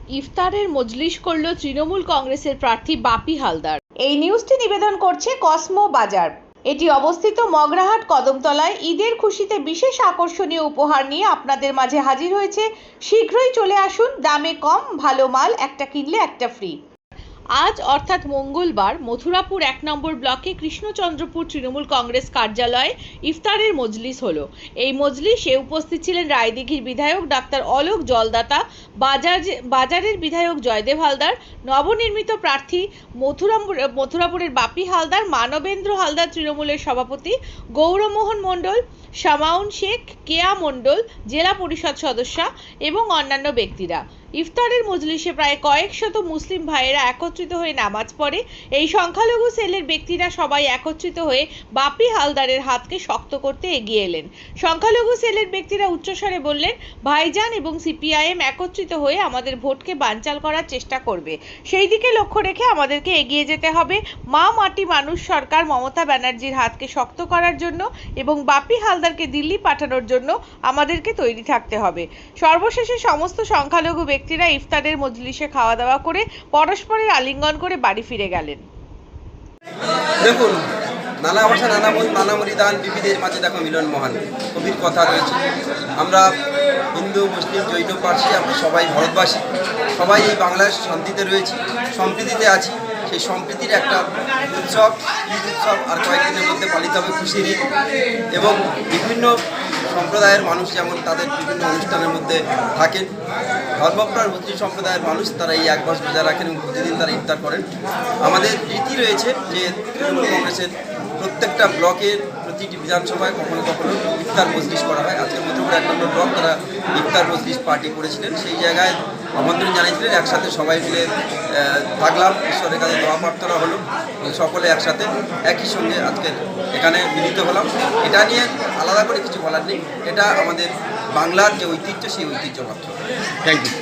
ইফতারের মজলিস করল তৃণমূল কংগ্রেসের প্রার্থী বাপি হালদার। এই নিউজটি নিবেদন করছে কসমো বাজার। এটি অবস্থিত মগরাহাট কদমতলায়। ঈদের খুশিতে বিশেষ আকর্ষণীয় উপহার নিয়ে আপনাদের মাঝে হাজির হয়েছে। শীঘ্রই চলে আসুন, দামে কম, ভালো মাল, একটা কিনলে একটা ফ্রি। আজ অর্থাৎ মঙ্গলবার মথুরাপুর ১ নম্বর ব্লকে কৃষ্ণচন্দ্রপুর তৃণমূল কংগ্রেস কার্যালয়ে ইফতারের মজলিস হলো। এই মজলিসে উপস্থিত ছিলেন রায়দিঘির বিধায়ক ডাক্তার অলোক জলদাতা, বাজারের বিধায়ক জয়দেব হালদার, নবনির্মিত প্রার্থী মথুরাপুরের বাপি হালদার, মানবেন্দ্র হালদার তৃণমূলের সভাপতি, গৌরমোহন মণ্ডল, শামাউন শেখ, কেয়া মণ্ডল জেলা পরিষদ সদস্যা এবং অন্যান্য ব্যক্তিরা। ইফতারের মজলিসে প্রায় কয়েকশত মুসলিম ভাইয়েরা একত্রিত হয়ে নামাজ পড়ে। এই সংখ্যালঘু সেলের ব্যক্তিরা সবাই একত্রিত হয়ে বাপি হালদারের হাতকে শক্ত করতে এগিয়ে এলেন। সংখ্যালঘু সেলের ব্যক্তিরা উচ্চস্বরে বললেন, ভাইজান এবং সিপিআইএম একত্রিত হয়ে আমাদের ভোটকে বানচাল করার চেষ্টা করবে। সেই দিকে লক্ষ্য রেখে আমাদেরকে এগিয়ে যেতে হবে। মা মাটি মানুষ সরকার মমতা ব্যানার্জির হাতকে শক্ত করার জন্য এবং বাপি হালদারকে দিল্লি পাঠানোর জন্য আমাদেরকে তৈরি থাকতে হবে। সর্বশেষে সমস্ত সংখ্যালঘু ব্যক্তিরা ইফতারের মজলিসে খাওয়া দাওয়া করে পরস্পরের আলিঙ্গন করে বাড়ি ফিরে গেলেন। দেখুন, নানা ভাষা নানা মত নানা মরিদান বিবিধের মাঝে দেখো মিলন মহান, কবির কথা রয়েছে। আমরা হিন্দু মুসলিম জৈন পার্সি, আমরা সবাই ভারতবাসী, সবাই এই বাংলার শান্তিতে রয়েছি, সম্প্রীতিতে আছি। সেই সম্প্রীতির একটা উৎসব, ঈদ উৎসব আর কয়েকদিনের মধ্যে পালিত হবে খুশির ঈদ। এবং বিভিন্ন সম্প্রদায়ের মানুষ যেমন তাদের বিভিন্ন অনুষ্ঠানের মধ্যে থাকেন, ধর্মপ্রাণ মুসলিম সম্প্রদায়ের মানুষ তারা এই এক মাস রোজা রাখেন এবং প্রতিদিন তারা ইফতার করেন। আমাদের রীতি রয়েছে যে তৃণমূল কংগ্রেসের প্রত্যেকটা ব্লকের প্রতিটি বিধানসভায় কখনো কখনো ইফতার মজলিস করা হয়। আজকের মধ্যে ১ নম্বর ব্লক তারা ইফতার মজলিস পার্টি করেছিলেন, সেই জায়গায় আমন্ত্রণ জানিয়েছিলেন। একসাথে সবাই মিলে থাকলাম, ঈশ্বরের কাছে দোয়া প্রার্থনা হলো, সকলে একসাথে একই সঙ্গে আজকে এখানে মিলিত হলাম। এটা নিয়ে আলাদা করে কিছু বলার নেই, এটা আমাদের বাংলার যে ঐতিহ্য সেই ঐতিহ্য মাত্র। Thank you.